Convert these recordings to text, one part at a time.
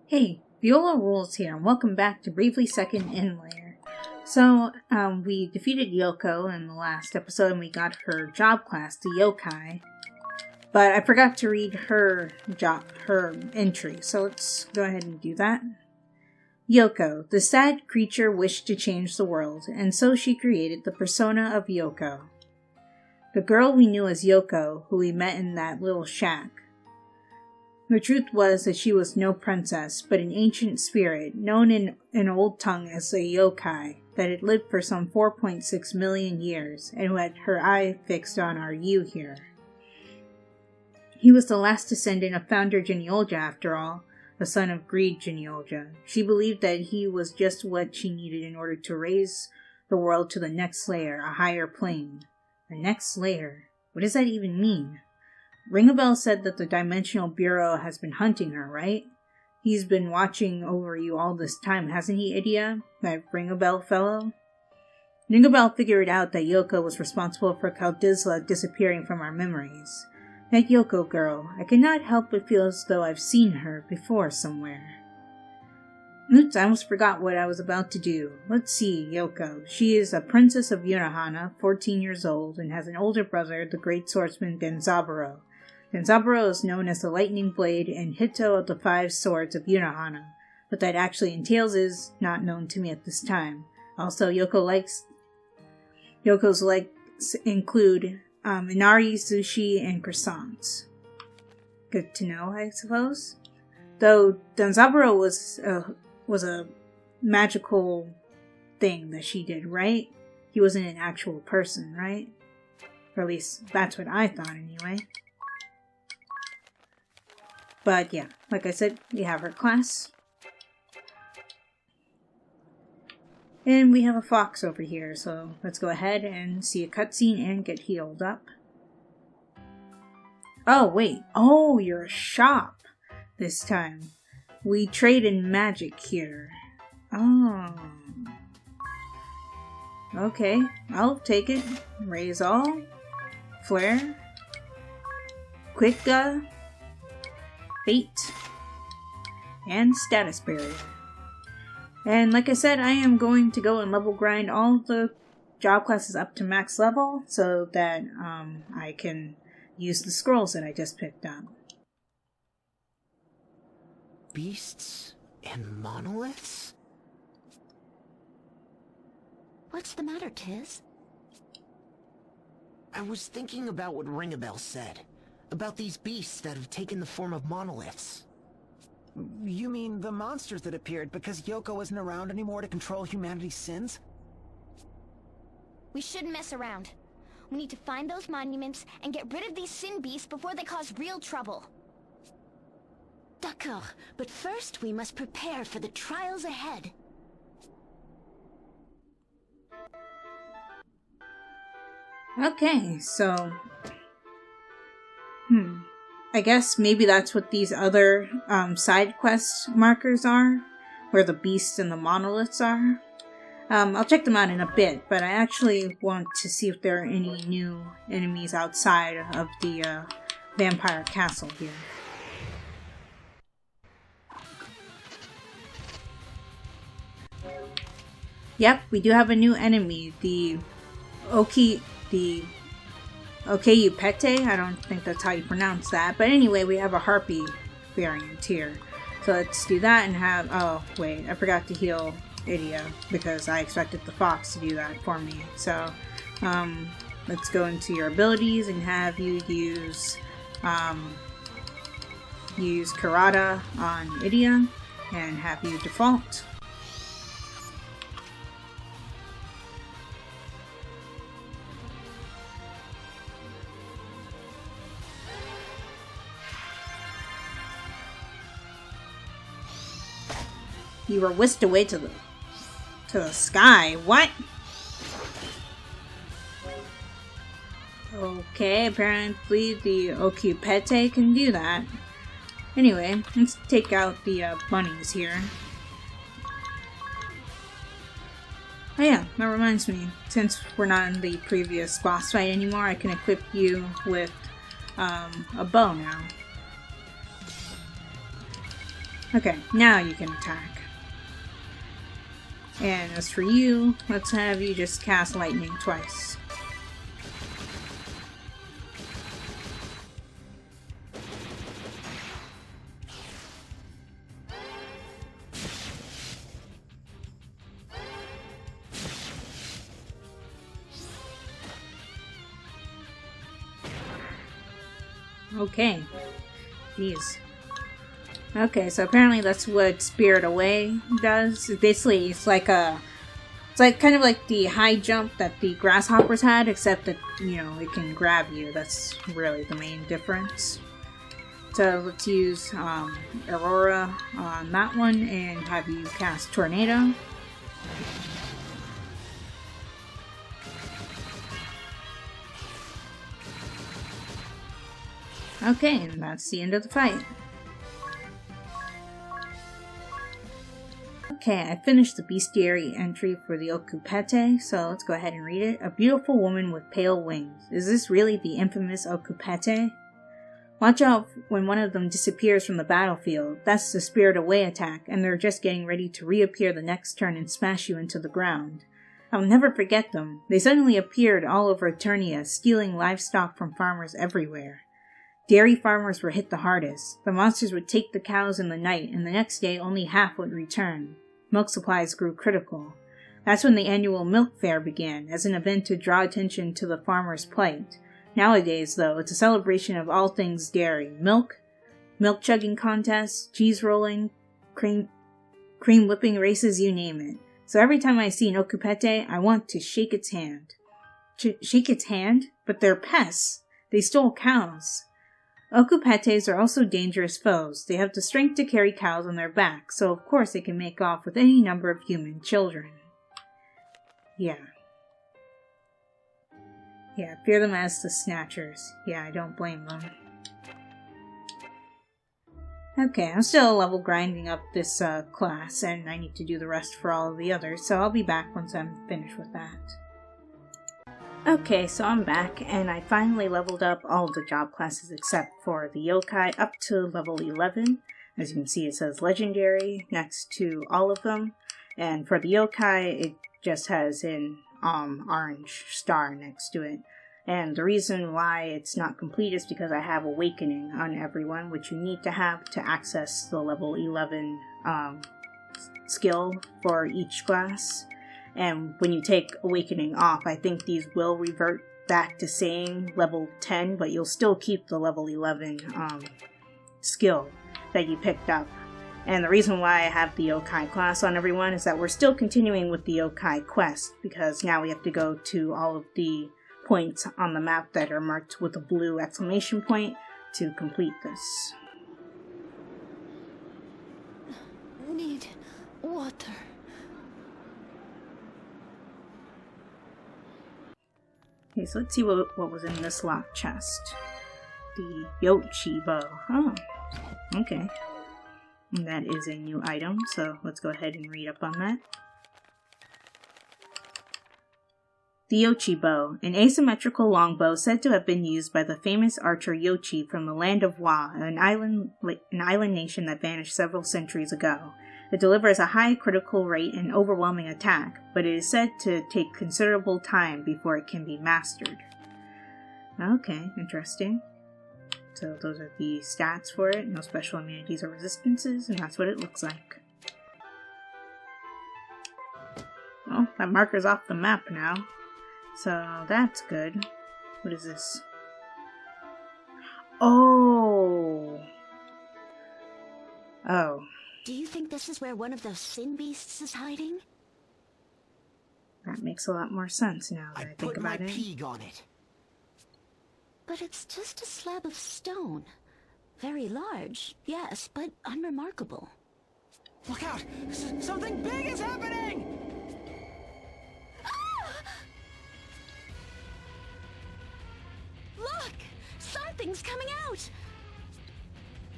Hey, Viola Rules here, and welcome back to Bravely Second in Lair. So, we defeated Yoko in the last episode, and we got her job class, the Yokai. But I forgot to read her entry, so let's go ahead and do that. Yoko, the sad creature wished to change the world, and so she created the persona of Yoko. The girl we knew as Yoko, who we met in that little shack. The truth was that she was no princess, but an ancient spirit, known in an old tongue as a yokai, that had lived for some 4.6 million years, and who had her eye fixed on our Yu here. He was the last descendant of Founder Genealja, after all, the son of Greed Genealja. She believed that he was just what she needed in order to raise the world to the next layer, a higher plane. The next layer? What does that even mean? Ringabel said that the Dimensional Bureau has been hunting her, right? He's been watching over you all this time, hasn't he, Idia? That Ringabel fellow? Ringabel figured out that Yoko was responsible for Kaldisla disappearing from our memories. That Yoko girl, I cannot help but feel as though I've seen her before somewhere. Oops, I almost forgot what I was about to do. Let's see, Yoko. She is a princess of Unohana, 14 years old, and has an older brother, the great swordsman Denzaburo. Denzaburo is known as the Lightning Blade and Hito of the Five Swords of Unohana. What that actually entails is not known to me at this time. Also, Yoko's likes include inari, sushi, and croissants. Good to know, I suppose. Though Denzaburo was a magical thing that she did, right? He wasn't an actual person, right? Or at least that's what I thought anyway. But yeah, like I said, we have her class. And we have a fox over here, so let's go ahead and see a cutscene and get healed up. Oh, wait. Oh, you're a shop this time. We trade in magic here. Oh. Okay, I'll take it. Raise all. Flare. Quick Fate, and Status Barrier. And like I said, I am going to go and level grind all the job classes up to max level so that I can use the scrolls that I just picked up. Beasts and monoliths? What's the matter, Tiz? I was thinking about what Ringabel said. About these beasts that have taken the form of monoliths. You mean the monsters that appeared because Yoko isn't around anymore to control humanity's sins? We shouldn't mess around. We need to find those monuments and get rid of these sin beasts before they cause real trouble. D'accord, but first we must prepare for the trials ahead. Okay, so I guess maybe that's what these other side quest markers are, where the beasts and the monoliths are. I'll check them out in a bit, but I actually want to see if there are any new enemies outside of the vampire castle here. Yep, we do have a new enemy, the Okayupete? I don't think that's how you pronounce that. But anyway, we have a harpy variant here. So let's do that and have... Oh, wait. I forgot to heal Idia because I expected the fox to do that for me. So, let's go into your abilities and have you use Karada on Idia and have you default. You were whisked away to the sky. What? Okay, apparently the Okayupete can do that. Anyway, let's take out the bunnies here. Oh yeah, that reminds me. Since we're not in the previous boss fight anymore, I can equip you with a bow now. Okay, now you can attack. And as for you, let's have you just cast lightning twice. Okay. Jeez. Okay, so apparently that's what Spirit Away does. Basically, it's like kind of like the high jump that the grasshoppers had, except that, you know, it can grab you. That's really the main difference. So let's use Aurora on that one and have you cast Tornado. Okay, and that's the end of the fight. Okay, I finished the bestiary entry for the Okupete, so let's go ahead and read it. A beautiful woman with pale wings. Is this really the infamous Okupete? Watch out when one of them disappears from the battlefield. That's the Spirit Away attack, and they're just getting ready to reappear the next turn and smash you into the ground. I'll never forget them. They suddenly appeared all over Eternia, stealing livestock from farmers everywhere. Dairy farmers were hit the hardest. The monsters would take the cows in the night, and the next day only half would return. Milk supplies grew critical. That's when the annual milk fair began, as an event to draw attention to the farmers' plight. Nowadays, though, it's a celebration of all things dairy. Milk chugging contests, cheese rolling, cream whipping races, you name it. So every time I see an Okupete, I want to shake its hand. Shake its hand? But they're pests. They stole cows. Okupetes are also dangerous foes. They have the strength to carry cows on their backs, so of course they can make off with any number of human children. Yeah, fear them as the Snatchers. Yeah, I don't blame them. Okay, I'm still level grinding up this class, and I need to do the rest for all of the others, so I'll be back once I'm finished with that. Okay, so I'm back, and I finally leveled up all of the job classes except for the yokai up to level 11. As you can see, it says Legendary next to all of them, and for the yokai, it just has an orange star next to it. And the reason why it's not complete is because I have Awakening on everyone, which you need to have to access the level 11 skill for each class. And when you take Awakening off, I think these will revert back to saying level 10, but you'll still keep the level 11 skill that you picked up. And the reason why I have the yokai class on everyone is that we're still continuing with the yokai quest, because now we have to go to all of the points on the map that are marked with a blue exclamation point to complete this. Need water. Okay, so let's see what was in this locked chest. The Yochi bow. Oh, okay. And that is a new item, so let's go ahead and read up on that. The Yochi bow, an asymmetrical longbow said to have been used by the famous archer Yochi from the land of Wa, an island nation that vanished several centuries ago. It delivers a high critical rate and overwhelming attack, but it is said to take considerable time before it can be mastered. Okay, interesting. So those are the stats for it. No special immunities or resistances, and that's what it looks like. Well, that marker's off the map now. So that's good. What is this? Oh! Oh. Do you think this is where one of those sin beasts is hiding? That makes a lot more sense now that I think put my about it. peg on it. But it's just a slab of stone. Very large, yes, but unremarkable. Look out! Something big is happening! Ah! Look! Something's coming out!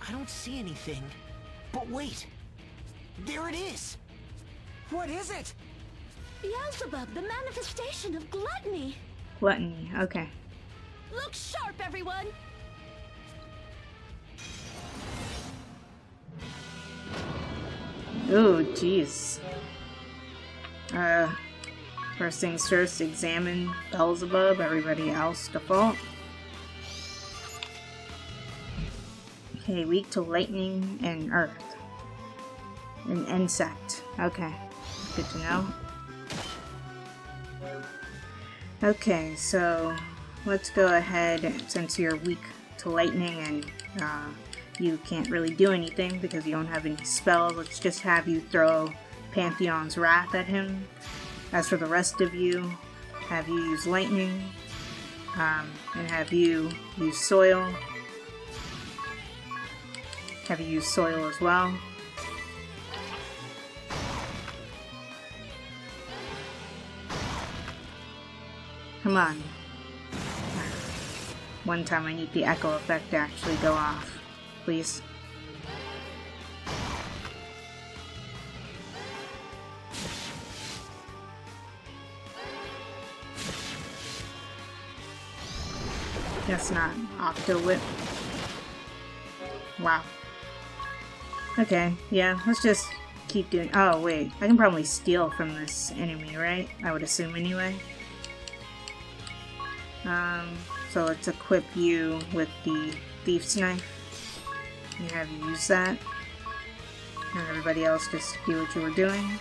I don't see anything. But wait! There it is! What is it? Beelzebub, the manifestation of gluttony! Gluttony, okay. Look sharp, everyone! Ooh, jeez. First things first, examine Beelzebub, everybody else default. Okay, weak to lightning and earth. An insect. Okay, good to know. Okay, so let's go ahead, since you're weak to lightning and you can't really do anything because you don't have any spells, let's just have you throw Pantheon's Wrath at him. As for the rest of you, have you use lightning, and have you use soil. Have you use soil as well. Come on. One time I need the echo effect to actually go off. Please. That's not Octo Whip. Wow. Okay, yeah, let's just keep doing. Oh, wait. I can probably steal from this enemy, right? I would assume anyway. So let's equip you with the Thief's Knife. And have you use that. And everybody else just do what you were doing.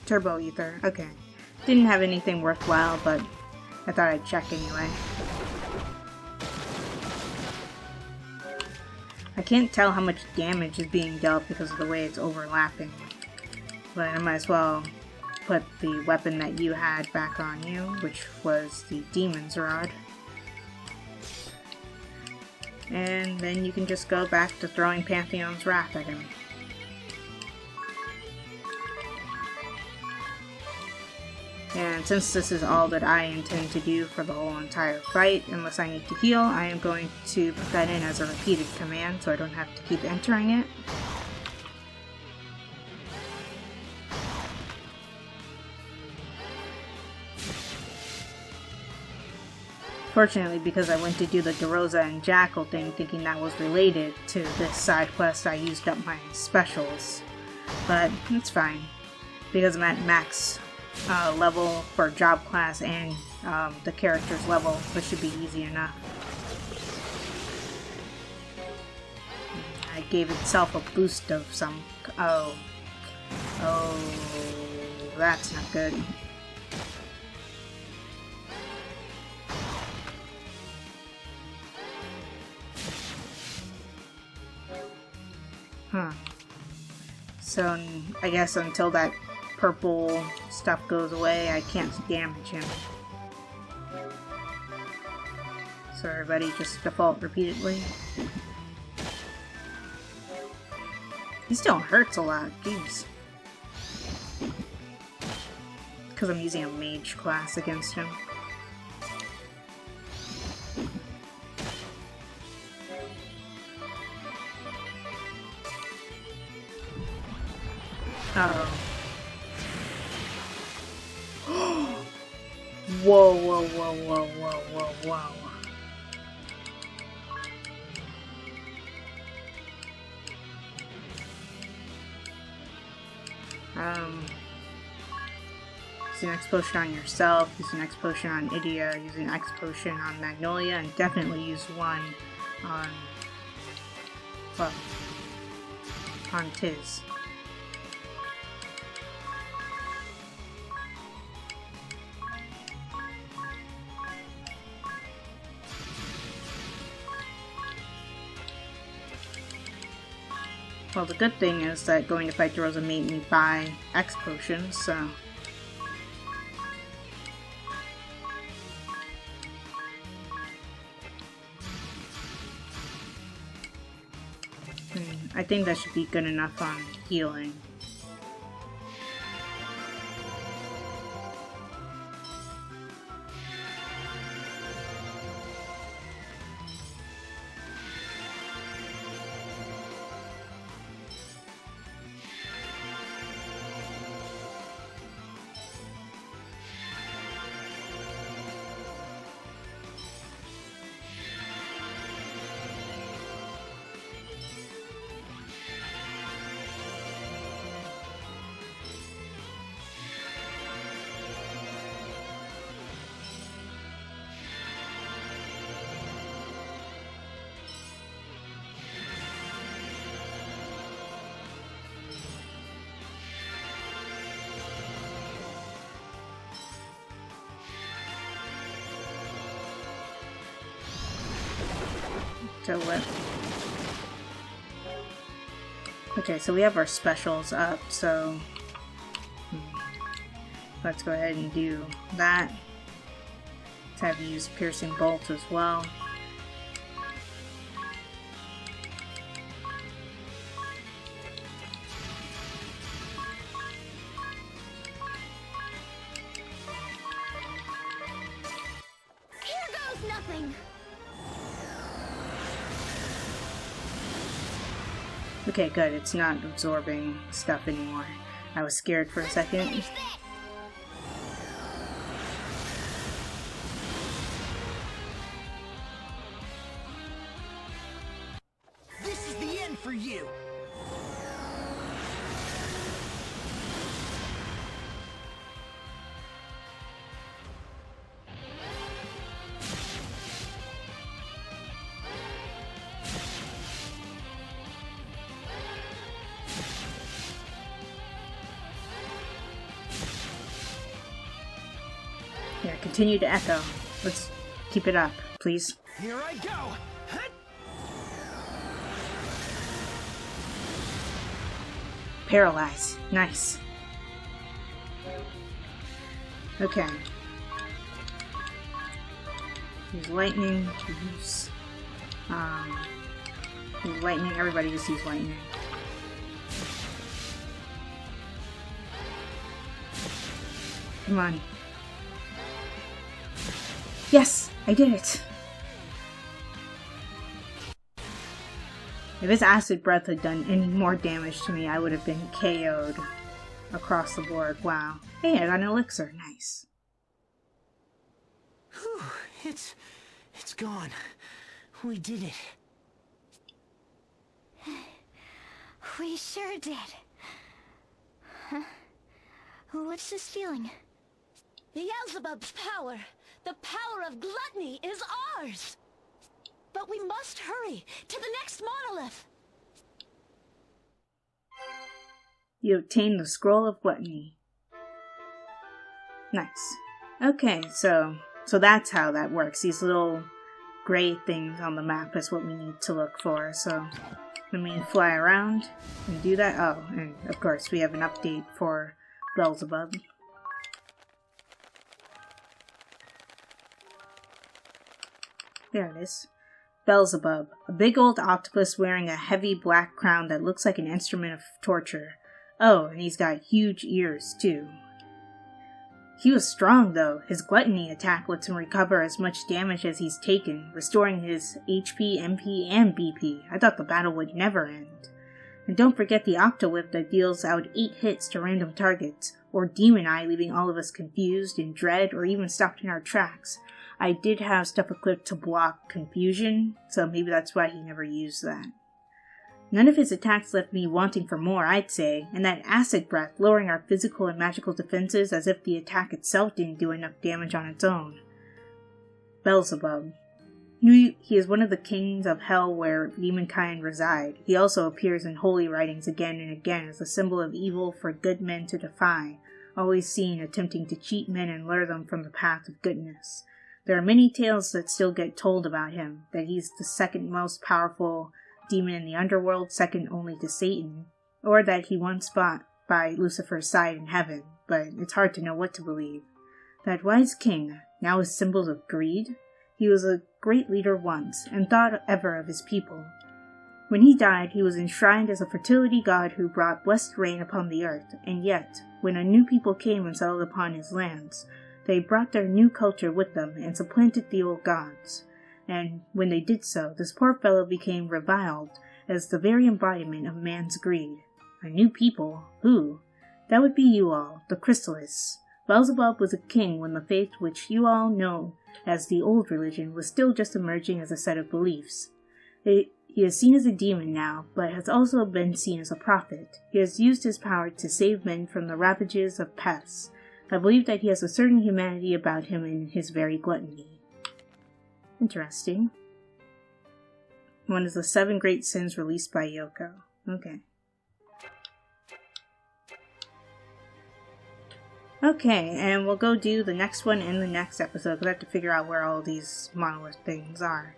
Turbo Ether, okay. Didn't have anything worthwhile, but I thought I'd check anyway. I can't tell how much damage is being dealt because of the way it's overlapping. But I might as well put the weapon that you had back on you, which was the Demon's Rod. And then you can just go back to throwing Pantheon's Wrath at him. And since this is all that I intend to do for the whole entire fight, unless I need to heal, I am going to put that in as a repeated command so I don't have to keep entering it. Fortunately, because I went to do the DeRosa and Jackal thing thinking that was related to this side quest, I used up my specials. But it's fine, because I'm at max level for job class and the character's level, which should be easy enough. It gave itself a boost of some. Oh, that's not good. Huh. So I guess until that purple stuff goes away, I can't damage him. So everybody just default repeatedly. He still hurts a lot, jeez. Because I'm using a mage class against him. Uh-oh. Whoa, whoa, whoa, whoa, whoa, whoa, whoa. Use an X potion on yourself, use an X potion on Idia, use an X potion on Magnolia, and definitely use one on, well, on Tiz. Well, the good thing is that going to fight DeRosa made me buy X potions, so... I think that should be good enough on healing. Octo Whip. Okay, so we have our specials up, so let's go ahead and do that. Let's have you use Piercing Bolt as well. Here goes nothing. Okay, good. It's not absorbing stuff anymore. I was scared for a second. Finish this. This is the end for you! Yeah, continue to echo. Let's keep it up, please. Here I go! Hut! Paralyze. Nice. Okay. Use lightning. Use lightning. Everybody just use lightning. Come on. Yes! I did it! If his acid breath had done any more damage to me, I would have been KO'd across the board. Wow. Hey, I got an elixir. Nice. Whew, it's gone. We did it. We sure did. Huh? What's this feeling? Beelzebub's power! The power of gluttony is ours! But we must hurry to the next monolith! You obtain the Scroll of Gluttony. Nice. Okay, so that's how that works. These little gray things on the map is what we need to look for. So let me fly around and do that. Oh, and of course we have an update for Beelzebub. There it is. Beelzebub, a big old octopus wearing a heavy black crown that looks like an instrument of torture. Oh, and he's got huge ears, too. He was strong, though. His gluttony attack lets him recover as much damage as he's taken, restoring his HP, MP, and BP. I thought the battle would never end. And don't forget the Octo Whip that deals out 8 hits to random targets, or Demon Eye leaving all of us confused, in dread, or even stopped in our tracks. I did have stuff equipped to block confusion, so maybe that's why he never used that. None of his attacks left me wanting for more, I'd say, and that acid breath lowering our physical and magical defenses as if the attack itself didn't do enough damage on its own. Beelzebub. He is one of the kings of hell where demonkind reside. He also appears in holy writings again and again as a symbol of evil for good men to defy, always seen attempting to cheat men and lure them from the path of goodness. There are many tales that still get told about him, that he's the second most powerful demon in the underworld, second only to Satan, or that he once fought by Lucifer's side in heaven, but it's hard to know what to believe. That wise king, now is symbols of greed? He was a great leader once, and thought ever of his people. When he died, he was enshrined as a fertility god who brought blessed rain upon the earth, and yet, when a new people came and settled upon his lands, they brought their new culture with them and supplanted the old gods. And when they did so, this poor fellow became reviled as the very embodiment of man's greed. A new people? Who? That would be you all, the Chrysalists. Beelzebub was a king when the faith which you all know as the old religion was still just emerging as a set of beliefs. He is seen as a demon now, but has also been seen as a prophet. He has used his power to save men from the ravages of pests. I believe that he has a certain humanity about him in his very gluttony. Interesting. One of the 7 great sins released by Yoko. Okay. Okay, and we'll go do the next one in the next episode, because I have to figure out where all these monolith things are.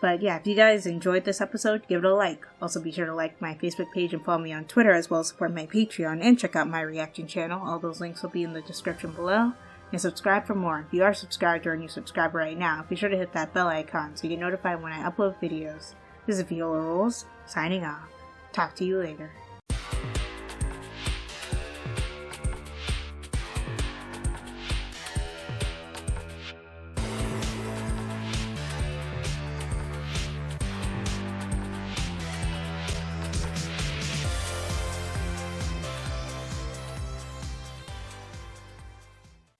But yeah, if you guys enjoyed this episode, give it a like. Also be sure to like my Facebook page and follow me on Twitter, as well as support my Patreon and check out my reaction channel. All those links will be in the description below. And subscribe for more. If you are subscribed or a new subscriber right now, be sure to hit that bell icon so you get notified when I upload videos. This is Viola Rules, signing off. Talk to you later.